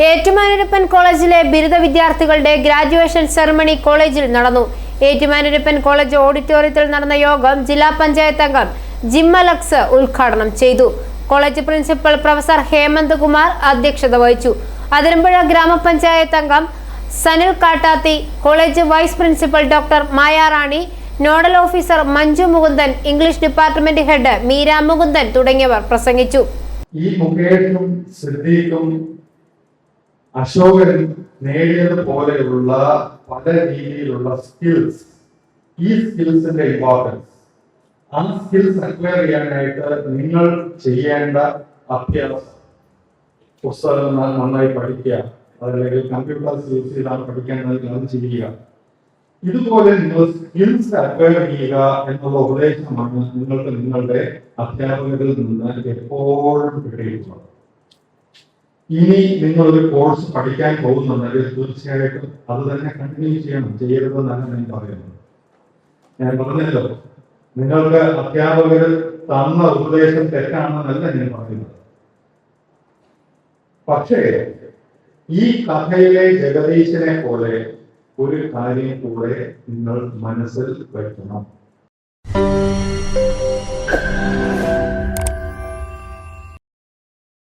ഏറ്റുമാനൂരപ്പൻ കോളേജിലെ ബിരുദ വിദ്യാർത്ഥികളുടെ ഗ്രാജുവേഷൻ സെറമണി കോളേജിൽ നടന്നു. ഏറ്റുമാനൂരപ്പൻ കോളേജ് ഓഡിറ്റോറിയത്തിൽ നടന്ന യോഗം ജില്ലാ പഞ്ചായത്ത് അംഗം ജിമ്മലക്സ് ഉദ്ഘാടനം ചെയ്തു. College principal professor Hemant Kumar അധ്യക്ഷത വഹിച്ചു. അതിരമ്പുഴ ഗ്രാമപഞ്ചായത്ത് അംഗം Sanil Kattathi, college vice principal doctor Mayarani, nodal officer Manju Mukundan, English department head Meera Mukundan തുടങ്ങിയവർ പ്രസംഗിച്ചു. ഈ മുകേഷും സിദ്ദീഖും അശോകനും നേടിയതുപോലെയുള്ള പല രീതിയിലുള്ള സ്കിൽസ്, ഈ സ്കിൽസിന്റെ ഇമ്പോർട്ടൻസ്, ആ സ്കിൽസ് അക്വയർ ചെയ്യാനായിട്ട് നിങ്ങൾ ചെയ്യേണ്ട അഭ്യാസം, പുസ്തകം നന്നായി പഠിക്കുക, അതല്ലെങ്കിൽ കമ്പ്യൂട്ടേഴ്സ് യൂസ് ചെയ്താണ് പഠിക്കേണ്ടത് അത് ചെയ്യുക. ഇതുപോലെ നിങ്ങൾ സ്കിൽസ് അക്വയർ ചെയ്യുക എന്നുള്ള ഉപദേശമാണ് നിങ്ങൾക്ക് നിങ്ങളുടെ അധ്യാപകരിൽ നിന്ന് എപ്പോഴും കിട്ടിയിട്ടുള്ളത്. ഇനി നിങ്ങളൊരു കോഴ്സ് പഠിക്കാൻ പോകുന്നുണ്ടെങ്കിൽ തീർച്ചയായിട്ടും അത് തന്നെ കണ്ടിന്യൂ ചെയ്യരുതെന്നാണ് ഞാൻ പറയുന്നത്. ഞാൻ പറഞ്ഞല്ലോ, നിങ്ങൾക്ക് അധ്യാപകർ തന്ന ഉപദേശം തെറ്റാണെന്നല്ല ഞാൻ പറയുന്നത്. പക്ഷേ ഈ കഥയിലെ ജഗദീശനെ പോലെ ഒരു കാര്യം കൂടെ നിങ്ങൾ മനസ്സിൽ വയ്ക്കണം.